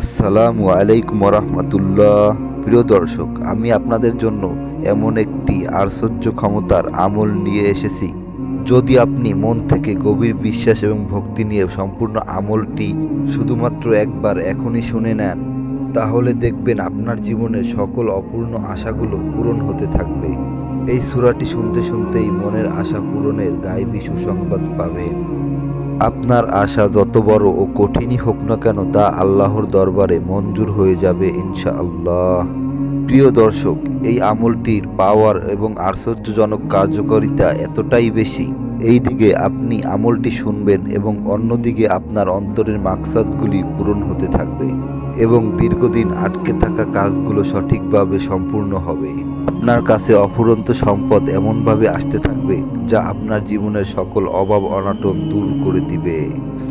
আসসালামু আলাইকুম রহমতুল্লাহ। প্রিয় দর্শক, আমি আপনাদের জন্য এমন একটি আশ্চর্য ক্ষমতার আমল নিয়ে এসেছি। যদি আপনি মন থেকে গভীর বিশ্বাস এবং ভক্তি নিয়ে সম্পূর্ণ আমলটি শুধুমাত্র একবার এখনই শুনে নেন, তাহলে দেখবেন আপনার জীবনের সকল অপূর্ণ আশাগুলো পূরণ হতে থাকবে। এই সূরাটি শুনতে শুনতেই মনের আশা পূরণের গায়েবী সুসংবাদ পাবেন। আপনার আশা যত বড় ও কঠিনই হোক না কেন, তা আল্লাহর দরবারে মঞ্জুর হয়ে যাবে ইনশাআল্লাহ। প্রিয় দর্শক, এই আমলটির পাওয়ার এবং আশ্চর্যজনক কার্যকারিতা এতটাই বেশি, এই দিকে আপনি আমলটি শুনবেন এবং অন্যদিকে আপনার অন্তরের মাকসাদগুলি পূরণ হতে থাকবে এবং দীর্ঘদিন আটকে থাকা কাজগুলো সঠিকভাবে সম্পূর্ণ হবে। আপনার কাছে অফুরন্ত সম্পদ এমনভাবে আসতে থাকবে যা আপনার জীবনের সকল অভাব অনাটন দূর করে দিবে।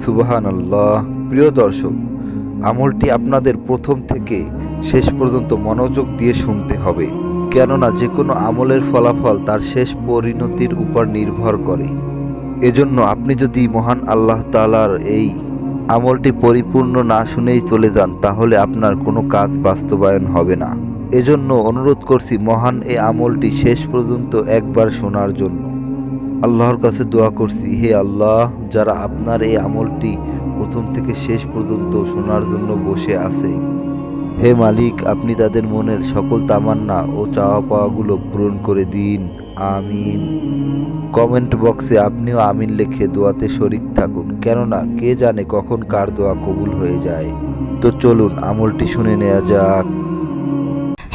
সুবহানাল্লাহ। প্রিয় দর্শক, আমলটি আপনাদের প্রথম থেকে শেষ পর্যন্ত মনোযোগ দিয়ে শুনতে হবে, কেননা যে কোনো আমলের ফলাফল তার শেষ পরিণতির উপর নির্ভর করে। এজন্য আপনি যদি মহান আল্লাহ তাআলার এই আমলটি পরিপূর্ণ না শুনেই চলে যান, তাহলে আপনার কোনো কাজ বাস্তবায়ন হবে না। এজন্য অনুরোধ করছি মহান এই আমলটি শেষ পর্যন্ত একবার শোনার জন্য। আল্লাহর কাছে দোয়া করছি, হে আল্লাহ, যারা আপনার এই আমলটি প্রথম থেকে শেষ পর্যন্ত শোনার জন্য বসে আছে, হে মালিক, আপনি তাদের মনের সকল তামান্না ও চাওয়া পাওয়াগুলো পূরণ করে দিন। আমিন। কমেন্ট বক্সে আপনিও আমিন লিখে দোয়াতে শরিক থাকুন, কেননা কে জানে কখন কার দোয়া কবুল হয়ে যায়। তো চলুন আমলটি শুনে নেওয়া যাক।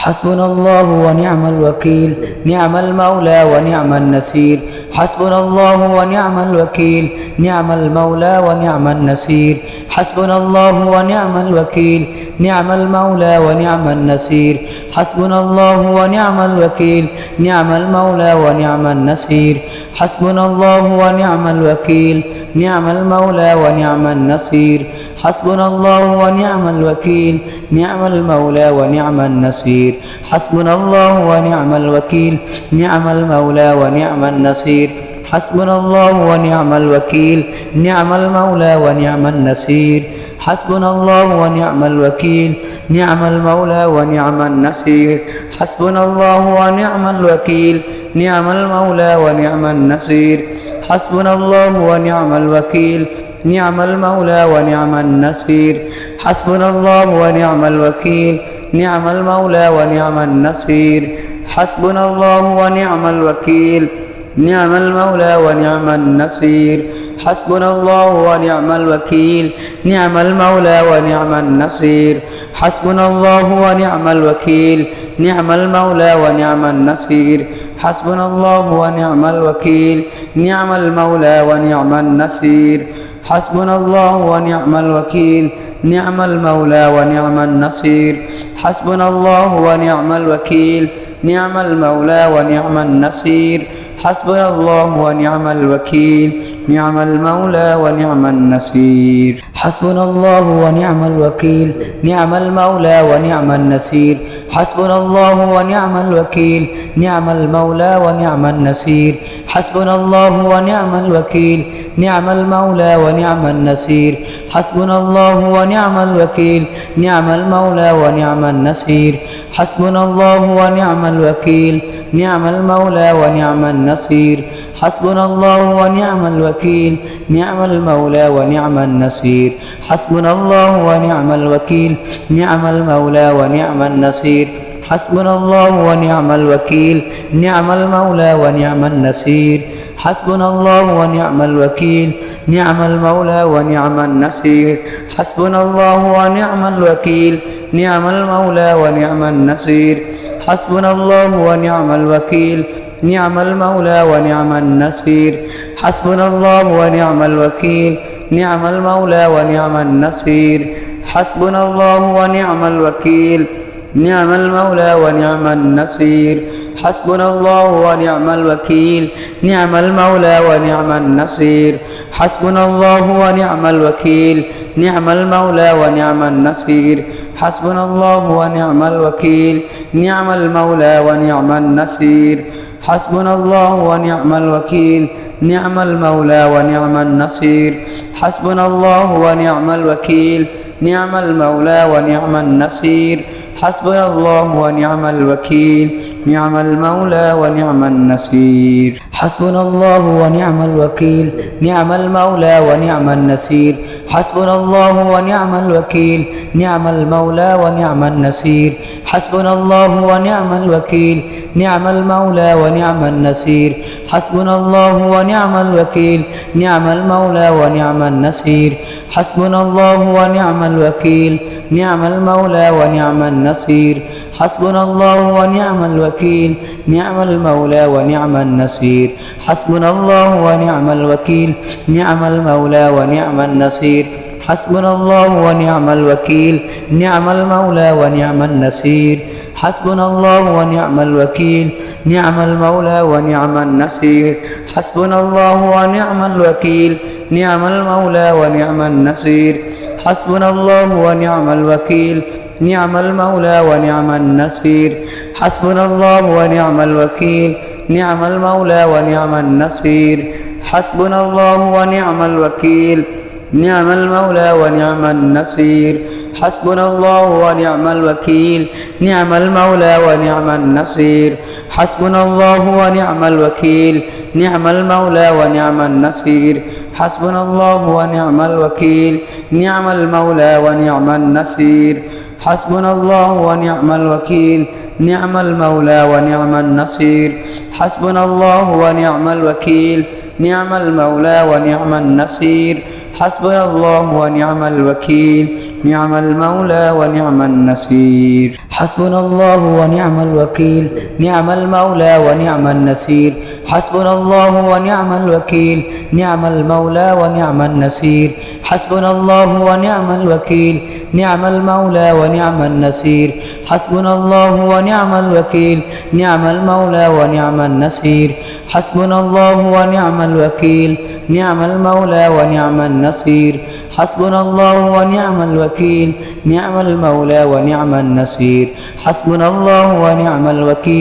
حسبنا الله ونعم الوكيل نعم المولى ونعم النصير حسبنا الله ونعم الوكيل نعم المولى ونعم النصير حسبنا الله ونعم الوكيل نعم المولى ونعم النصير حسبنا الله ونعم الوكيل نعم المولى ونعم النصير حسبنا الله ونعم الوكيل نعم المولى ونعم النصير حسبنا الله ونعم الوكيل نعم المولى ونعم النصير حسبنا الله ونعم الوكيل نعم المولى ونعم النصير حسبنا الله ونعم الوكيل نعم المولى ونعم النصير حسبنا الله ونعم الوكيل نعم المولى ونعم النصير حسبنا الله ونعم الوكيل نعم المولى ونعم النصير حسبنا الله ونعم الوكيل نعم المولى ونعم النصير حسبنا الله ونعم الوكيل نعم المولى ونعم النصير حسبنا الله ونعم الوكيل نعم المولى ونعم النصير حسبنا الله ونعم الوكيل نعم المولى ونعم النصير حسبنا الله ونعم الوكيل نعم المولى ونعم النصير حسبنا الله ونعم الوكيل نعم المولى ونعم النصير حسبنا الله ونعم الوكيل نعم المولى ونعم النصير حسبنا الله ونعم الوكيل نعم المولى ونعم النصير حسبنا الله ونعم الوكيل نعم المولى ونعم النصير حسبنا الله ونعم الوكيل نعم المولى ونعم النصير حسبنا الله ونعم الوكيل نعم المولى ونعم النصير حسبنا الله ونعم الوكيل نعم المولى ونعم النصير حسبنا الله ونعم الوكيل نعم المولى ونعم النصير حسبنا الله ونعم الوكيل نعم المولى ونعم النصير حسبنا الله ونعم الوكيل نعم المولى ونعم النصير حسبنا الله ونعم الوكيل نعم المولى ونعم النصير حسبنا الله ونعم الوكيل نعم المولى ونعم النصير حسبنا الله ونعم الوكيل نعم المولى ونعم النصير حسبنا الله ونعم الوكيل نعم المولى ونعم النصير حسبنا الله ونعم الوكيل نعم المولى ونعم النصير حسبنا الله ونعم الوكيل نعم المولى ونعم النصير حسبنا الله ونعم الوكيل نعم المولى ونعم النصير حسبنا الله ونعم الوكيل نعم المولى ونعم النصير حسبنا الله ونعم الوكيل نعم المولى ونعم النصير حسبنا الله ونعم الوكيل نعم المولى ونعم النصير حسبنا الله ونعم الوكيل نعم المولى ونعم النصير حسبنا الله ونعم الوكيل نعم المولى ونعم النصير حسبنا الله ونعم الوكيل نعم المولى ونعم النصير حسبنا الله ونعم الوكيل نعم المولى ونعم النصير حسبنا الله ونعم الوكيل نعم المولى ونعم النصير حسبنا الله ونعم الوكيل نعم المولى ونعم النصير حسبنا الله ونعم الوكيل نعم المولى ونعم النصير حسبنا الله ونعم الوكيل نعم المولى ونعم النصير حسبنا الله ونعم الوكيل نعم المولى ونعم النصير حسبنا الله ونعم الوكيل نعم المولى ونعم النصير حسبنا الله ونعم الوكيل نعم المولى ونعم النصير حسبنا الله ونعم الوكيل نعم المولى ونعم النصير حسبنا الله ونعم الوكيل نعم المولى ونعم النصير حسبنا الله ونعم الوكيل نعم المولى ونعم النصير حسبنا الله ونعم الوكيل نعم المولى ونعم النصير حسبنا الله ونعم الوكيل نعم المولى ونعم النصير حسبنا الله ونعم الوكيل نعم المولى ونعم النصير حسبنا الله ونعم الوكيل نعم المولى ونعم النصير حسبنا الله ونعم الوكيل نعم المولى ونعم النصير حسبنا الله ونعم الوكيل نعم المولى ونعم النصير حسبنا الله ونعم الوكيل نعم المولى ونعم النصير حسبنا الله ونعم الوكيل نعم المولى ونعم النصير حسبنا الله ونعم الوكيل نعم المولى ونعم النصير حسبنا الله ونعم الوكيل نعم المولى ونعم النصير حسبنا الله ونعم الوكيل نعم المولى ونعم النصير حسبنا الله ونعم الوكيل نعم المولى ونعم النصير حسبنا الله ونعم الوكيل نعم المولى ونعم النصير حسبنا الله ونعم الوكيل نعم المولى ونعم النصير حسبنا الله ونعم الوكيل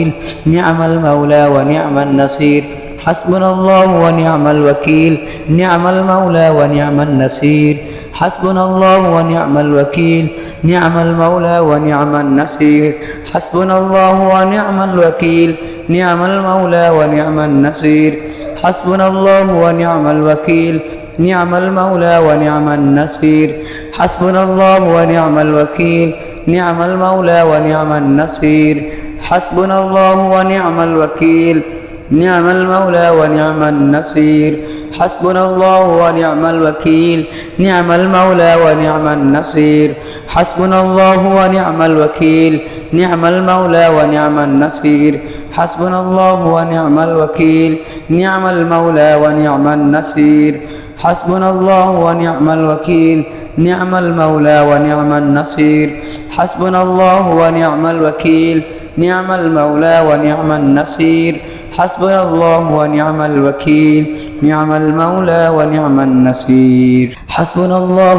نعم المولى ونعم النصير حسبنا الله ونعم الوكيل نعم المولى ونعم النصير حسبنا الله ونعم الوكيل نعم المولى ونعم النصير حسبنا الله ونعم الوكيل نعم المولى ونعم النصير حسبنا الله ونعم الوكيل نعم المولى ونعم النصير حسبنا الله ونعم الوكيل نعم المولى ونعم النصير حسبنا الله ونعم الوكيل نعم المولى ونعم النصير حسبنا الله ونعم الوكيل نعم المولى ونعم النصير حسبنا الله ونعم الوكيل نعم المولى ونعم النصير حسبنا الله ونعم الوكيل نعم المولى ونعم النصير حسبنا الله ونعم الوكيل نعم المولى ونعم النصير حسبنا الله ونعم الوكيل نعم المولى ونعم النصير حسبنا الله ونعم الوكيل نعم المولى ونعم النصير حسبنا الله ونعم الوكيل نعم المولى ونعم النصير حسبنا الله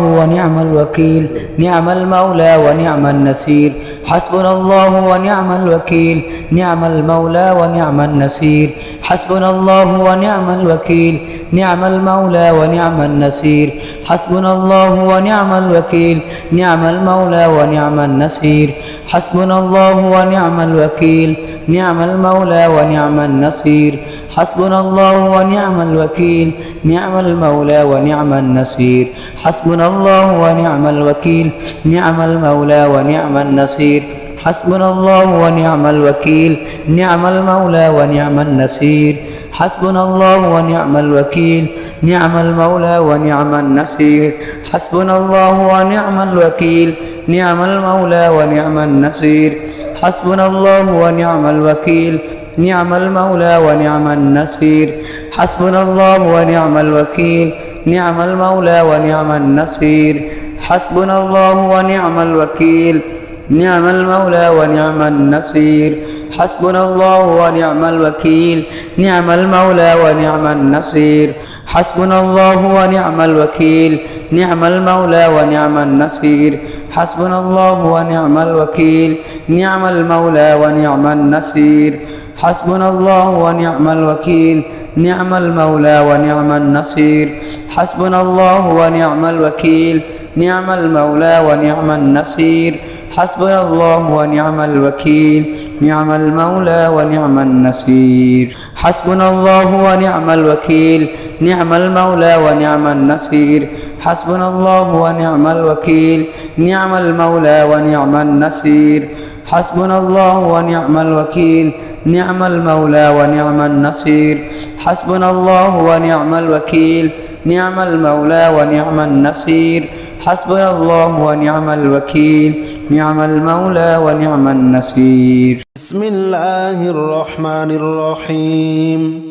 ونعم الوكيل نعم المولى ونعم النصير حسبنا الله ونعم الوكيل نعم المولى ونعم النصير حسبنا الله ونعم الوكيل نعم المولى ونعم النصير حسبنا الله ونعم الوكيل نعم المولى ونعم النصير حسبنا الله ونعم الوكيل نعم المولى ونعم النصير حسبنا الله ونعم الوكيل نعم المولى ونعم النصير حسبنا الله ونعم الوكيل نعم المولى ونعم النصير حسبنا الله ونعم الوكيل نعم المولى ونعم النصير حسبنا الله ونعم الوكيل نعم المولى ونعم النصير حسبنا الله ونعم الوكيل نعم المولى ونعم النصير حسبنا الله ونعم الوكيل نعم المولى ونعم النصير حسبنا الله ونعم الوكيل نعم المولى ونعم النصير حسبنا الله ونعم الوكيل نعم المولى ونعم النصير حسبنا الله ونعم الوكيل نعم المولى ونعم النصير حسبنا الله ونعم الوكيل نعم المولى ونعم النصير حسبنا الله ونعم الوكيل نعم المولى ونعم النصير حسبنا الله ونعم الوكيل نعم المولى ونعم النصير حسبنا الله ونعم الوكيل نعم المولى ونعم النصير حسبنا الله ونعم الوكيل نعم المولى ونعم النصير حسبنا الله ونعم الوكيل نعم المولى ونعم النصير حسبنا الله ونعم الوكيل نعم المولى ونعم النصير حسبنا الله ونعم الوكيل نعم المولى ونعم النصير حسبنا الله ونعم الوكيل نعم المولى ونعم النصير بسم الله الرحمن الرحيم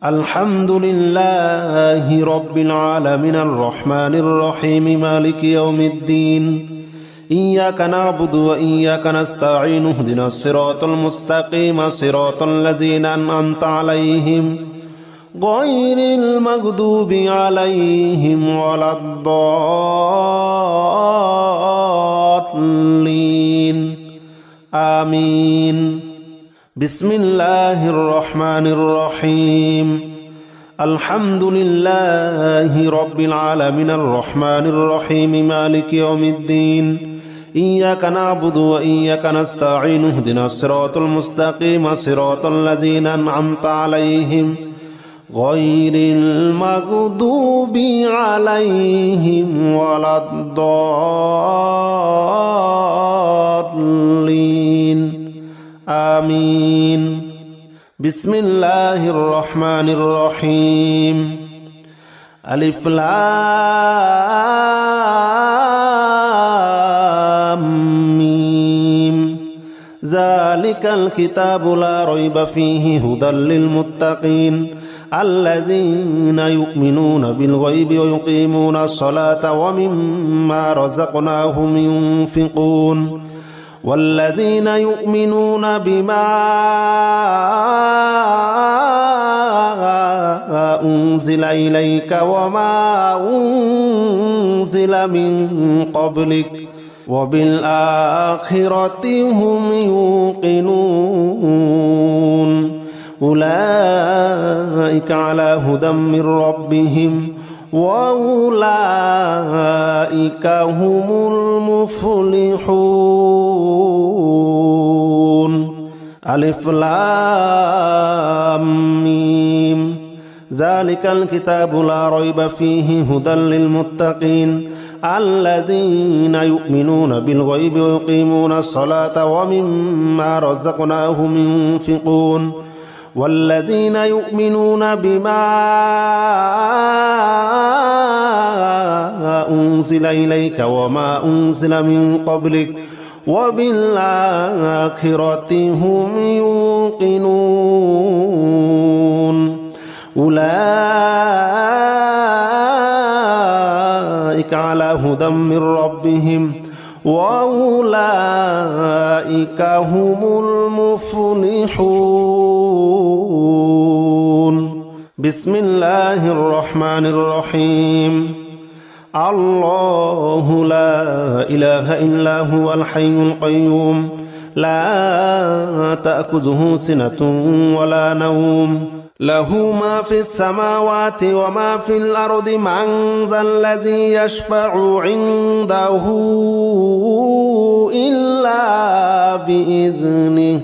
الحمد لله رب العالمين الرحمن الرحيم مالك يوم الدين إياك نعبد وإياك نستعين اهدنا الصراط المستقيم صراط الذين أنعمت عليهم غير المغضوب عليهم ولا الضالين آمين بسم الله الرحمن الرحيم الحمد لله رب العالمين الرحمن الرحيم مالك يوم الدين إياك نعبد وإياك نستعين اهدنا الصراط المستقيم صراط الذين أنعمت عليهم غير المغضوب عليهم ولا الضالين آمين بسم الله الرحمن الرحيم ألف لام ميم ذلك الكتاب لا ريب فيه هدى للمتقين الذين يؤمنون بالغيب ويقيمون الصلاة ومما رزقناهم ينفقون والذين يؤمنون بما أنزل إليك وما أنزل من قبلك وبالآخرة هم يوقنون أولئك على هدى من ربهم وأولئك هم المفلحون ألف لام ميم ذلك الكتاب لا ريب فيه هدى للمتقين الذين يؤمنون بالغيب ويقيمون الصلاة ومما رزقناهم ينفقون والذين يؤمنون بما أنزل إليك وما أنزل من قبلك وبالآخرة هم يوقنون أولئك على هدى من ربهم وأولئك هم المفلحون بسم الله الرحمن الرحيم الله لا إله إلا هو الحي القيوم لا تأخذه سنة ولا نوم له ما في السماوات وما في الأرض من ذا الذي يشفع عنده إلا بإذنه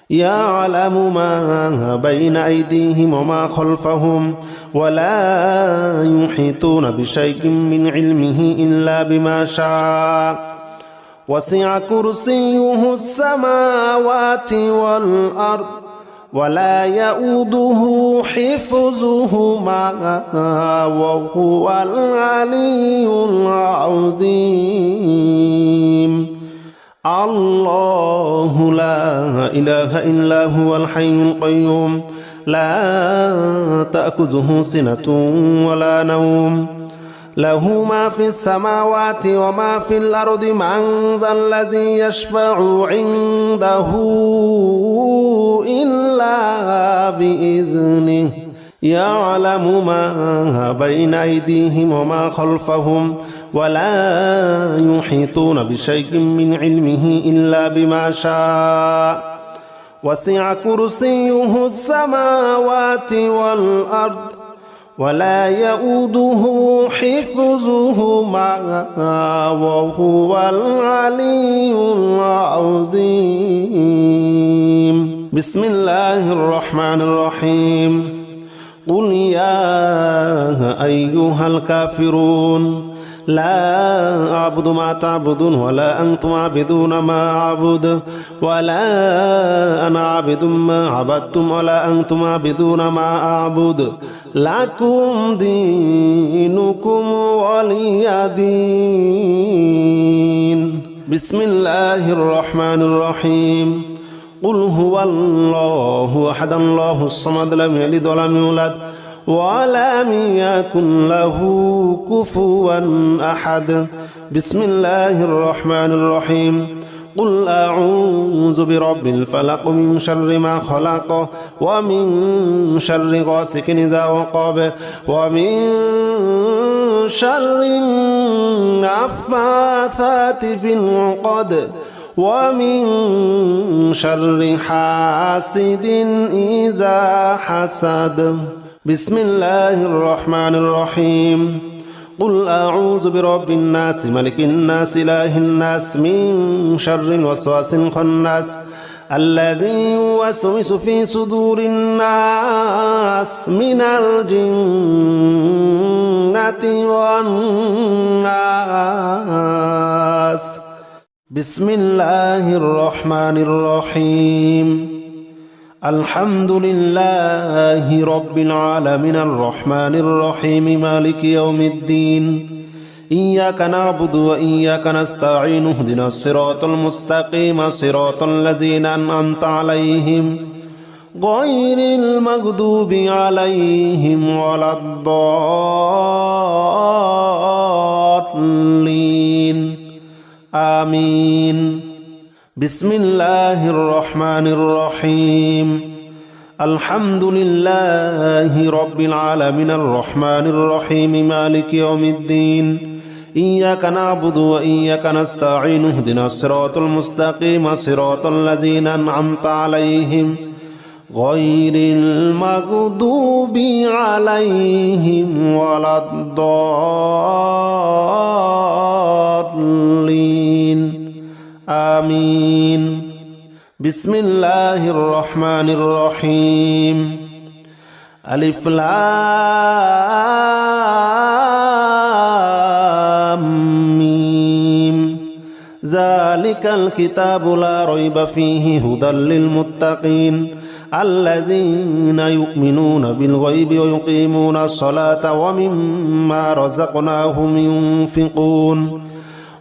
يعلم ما بين أيديهم وما خلفهم ولا يحيطون بشيء من علمه إلا بما شاء وسع كرسيه السماوات والأرض ولا يؤوده حفظهما وهو العلي العظيم الله لا إله إلا هو الحي القيوم لا تأخذه سنة ولا نوم له ما في السماوات وما في الأرض من ذا الذي يشفع عنده إلا بإذنه يعلم ما بين أيديهم وما خلفهم ولا يحيطون بشيء من علمه إلا بما شاء وسع كرسيه السماوات والأرض ولا يؤوده حفظهما وهو العلي العظيم. بسم الله الرحمن الرحيم. قل يا أيها الكافرون لا أعبد ما تعبدون ولا أنتم عابدون ما أعبد ولا أنا عابد ما عبدتم ولا أنتم عابدون ما أعبد لكم دينكم ولي دين. بسم الله الرحمن الرحيم. قل هو الله أحد الله الصمد لم يلد ولم يولد ولم يكن له كفوا أحد. بسم الله الرحمن الرحيم. قل أعوذ برب الفلق من شر ما خلق ومن شر غاسق إذا وقب ومن شر النفاثات في العقد ومن شر حاسد إذا حسد. بسم الله الرحمن الرحيم. قل أعوذ برب الناس ملك الناس إله الناس من شر الوسواس الخناس الذي يوسوس في صدور الناس من الجنة والناس. بسم الله الرحمن الرحيم. الحمد لله رب العالمين الرحمن الرحيم مالك يوم الدين إياك نعبد وإياك نستعين اهدنا الصراط المستقيم صراط الذين أنعمت عليهم غير المغضوب عليهم ولا الضالين آمين. بسم الله الرحمن الرحيم. الحمد لله رب العالمين الرحمن الرحيم مالك يوم الدين إياك نعبد وإياك نستعين اهدنا الصراط المستقيم صراط الذين أنعمت عليهم غير المغضوب عليهم ولا الضالين آمين. بسم الله الرحمن الرحيم. ألف لام ميم ذلك الكتاب لا ريب فيه هدى للمتقين الذين يؤمنون بالغيب ويقيمون الصلاة ومما رزقناهم ينفقون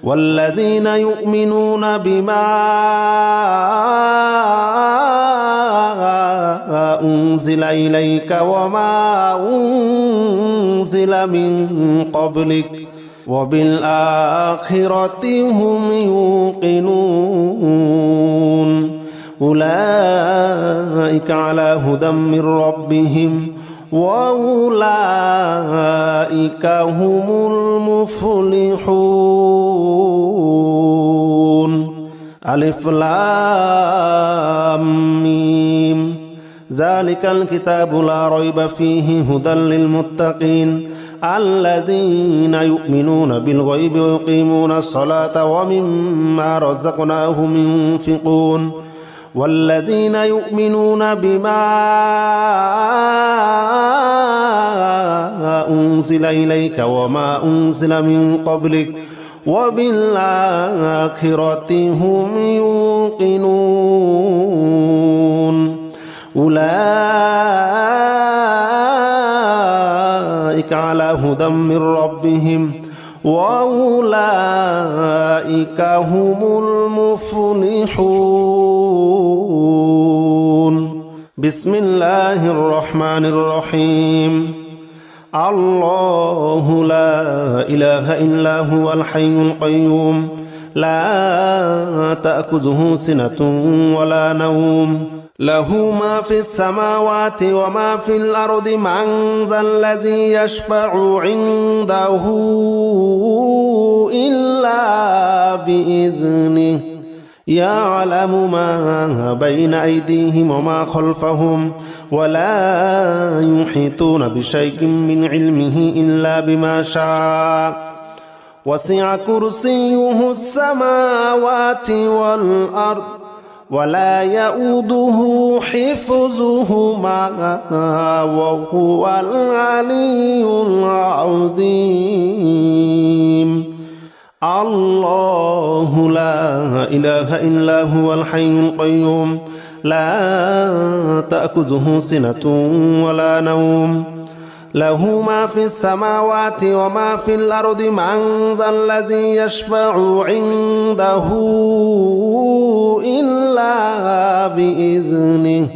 والذين يؤمنون بما أنزل إليك وما أنزل من قبلك وبالآخرة هم يوقنون أولئك على هدى من ربهم وأولئك هم المفلحون. ألف لام ميم ذلك الكتاب لا ريب فيه هدى للمتقين الذين يؤمنون بالغيب ويقيمون الصلاة ومما رزقناهم ينفقون والذين يؤمنون بما أنزل إليك وما أنزل من قبلك وبالآخرة هم يوقنون أولئك على هدى من ربهم وأولئك هم المفلحون. بسم الله الرحمن الرحيم. الله لا إله إلا هو الحي القيوم لا تأخذه سنة ولا نوم له ما في السماوات وما في الأرض من ذا الذي يشفع عنده إلا بإذنه يعلم ما بين أيديهم وما خلفهم ولا يحيطون بشيء من علمه إلا بما شاء وسع كرسيه السماوات والأرض ولا يؤوده حفظهما وهو العلي العظيم الله لا إله إلا هو الحي القيوم لا تأخذه سنة ولا نوم له ما في السماوات وما في الأرض من ذا الذي يشفع عنده إلا بإذنه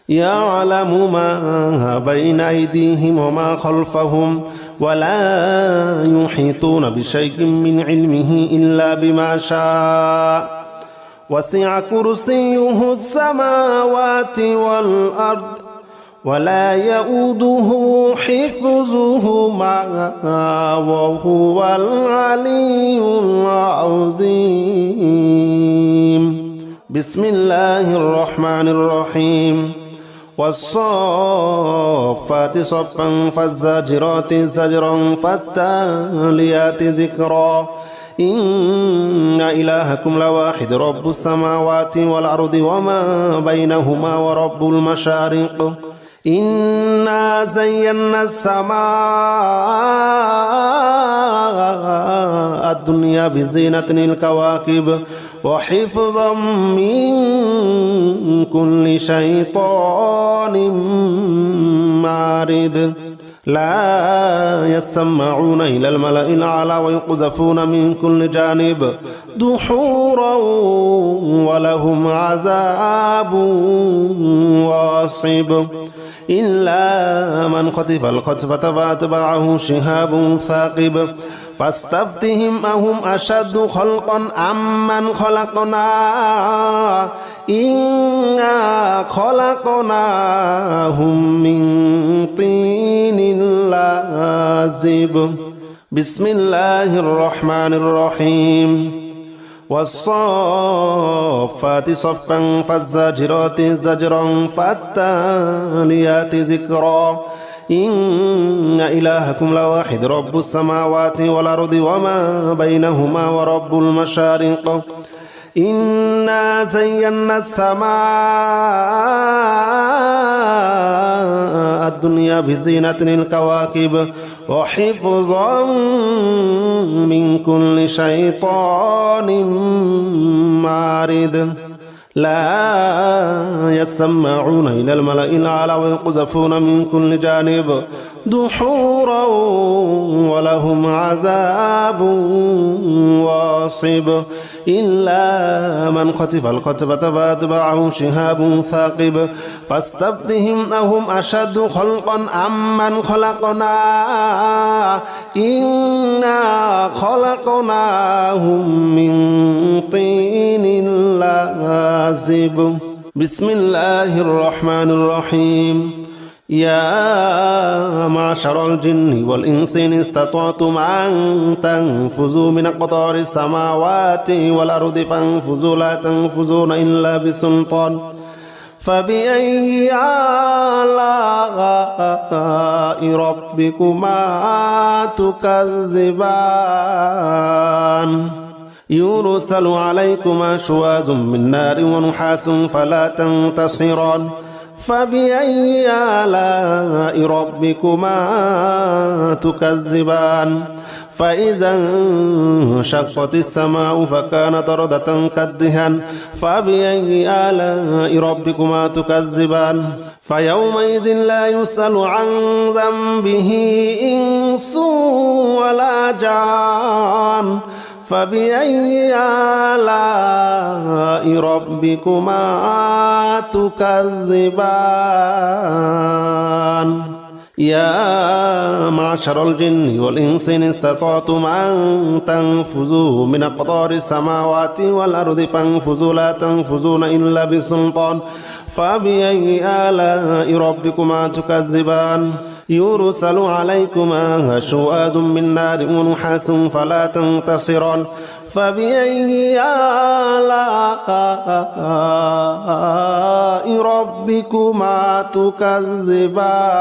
يعلم ما بين أيديهم وما خلفهم ولا يحيطون بشيء من علمه إلا بما شاء وسع كرسيه السماوات والأرض ولا يؤوده حفظهما وهو العلي العظيم بسم الله الرحمن الرحيم والصافات صفا فالزاجرات زجرا فالتاليات ذكرا إن إلهكم لواحد رب السماوات والأرض وما بينهما ورب المشارق إنا زينا السماء الدنيا بزينة الكواكب وحفظا من كل شيطان مارد لا يسمعون إلى الملأ الأعلى ويقذفون من كل جانب دحورا ولهم عذاب واصب إلا من خطف الخطفة فأتبعه شهاب ثاقب فاستفتهم أهم أشد خلقا أم من خلقنا إنا خلقناهم من طين لازب بسم الله الرحمن الرحيم والصافات صفا فالزاجرات زجرا فالتاليات ذكرا إن إلهكم لواحد رب السماوات والأرض وما بينهما ورب المشارق إنا زينا السماء الدنيا بزينة الكواكب وحفظا من كل شيطان مارد لا يسمعون إلى الملأ الأعلى ويقذفون من كل جانب دحورا ولهم عذاب واصب إلا من خطف الخطفة فأتبعه شهاب ثاقب فاستفتهم أهم أشد خلقا أم من خلقنا إنا خلقناهم من طين لازب بسم الله الرحمن الرحيم يا معشر الجن والإنس إن استطعتم أن تنفذوا من أقطار السماوات والأرض فانفذوا لا تنفذون إلا بسلطان فبأي آلاء ربكما تكذبان يرسل عليكما شواظ من نار ونحاس فلا تنتصران فبأي آلاء ربكما تكذبان فإذا انشقت السماء فكانت وردة كالدهان فبأي آلاء ربكما تكذبان فيومئذ لا يسأل عن ذنبه إنس ولا جان فبأي آلاء ربكما تكذبان يا معشر الجن والإنس إن استطعتم أن تنفذوا من أقطار السماوات والأرض فانفذوا لا تنفذون إلا بسلطان فبأي آلاء ربكما تكذبان يرسل عليكما شواظ من نار ونحاس فلا تنتصران فبأي آلاء ربكما تكذبان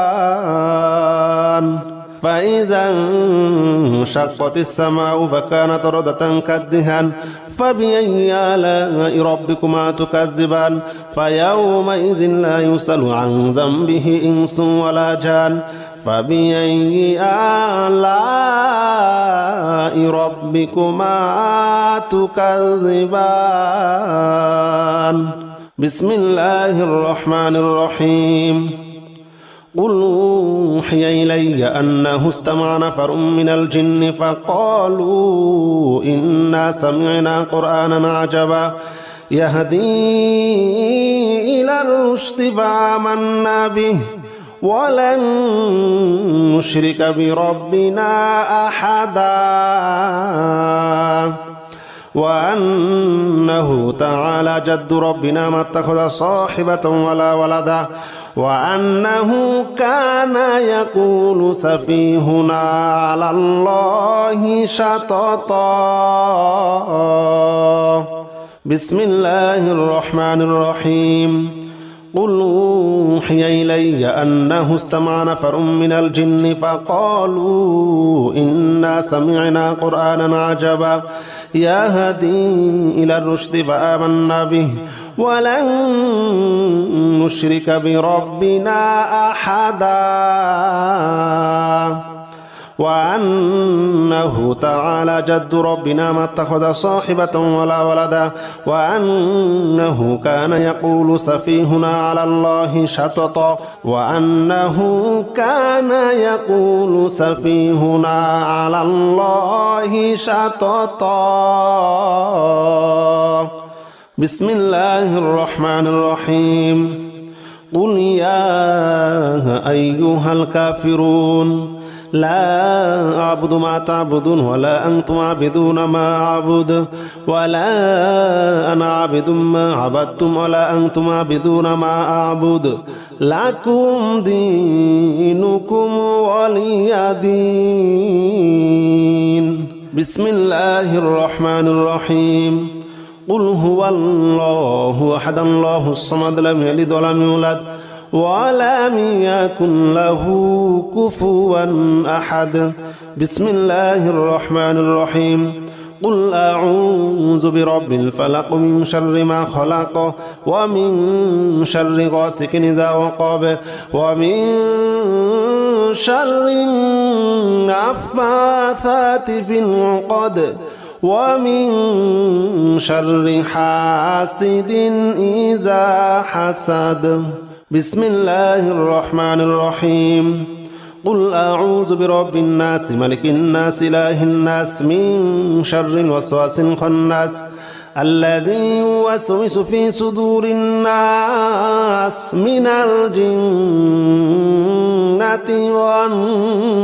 فإذا انشقت السماء فكانت وردة كالدهان فبأي آلاء ربكما تكذبان فيومئذ لا يسأل عن ذنبه إنس ولا جان فبأي آلاء ربكما تكذبان بسم الله الرحمن الرحيم قل أوحي إلي أنه استمع نفر من الجن فقالوا إنا سمعنا قرآنا عجبا يهدي إلى الرشد فآمنا به ولن نشرك بربنا أحدا وأنه تعالى جد ربنا ما اتخذ صاحبة ولا ولدا وأنه كان يقول سفيهنا على الله شططا بسم الله الرحمن الرحيم قل أوحي إلي أنه استمع نفر من الجن فقالوا إنا سمعنا قرآنا عجبا يهدي إلى الرشد فآمنا به ولن نشرك بربنا أحدا وأنه تعالى جد ربنا ما اتخذ صاحبة ولا ولدا وأنه كان يقول سفيهنا على الله شططا وأنه كان يقول سفيهنا على الله شططا بسم الله الرحمن الرحيم قل يا أيها الكافرون لا أعبد ما تعبدون ولا أنتم عابدون ما أعبد ولا أنا عابد ما عبدتم ولا أنتم عابدون ما أعبد لكم دينكم ولي دين بسم الله الرحمن الرحيم قل هو الله أحد الله الصمد لم يلد ولم يولد ولم يكن له كفوا أحد بسم الله الرحمن الرحيم قل أعوذ برب الفلق من شر ما خلق ومن شر غاسق إذا وقب ومن شر النفاثات في العقد ومن شر حاسد إذا حسد بسم الله الرحمن الرحيم قل أعوذ برب الناس ملك الناس إله الناس من شر الوسواس الخناس الذي يوسوس في صدور الناس من الجنة والناس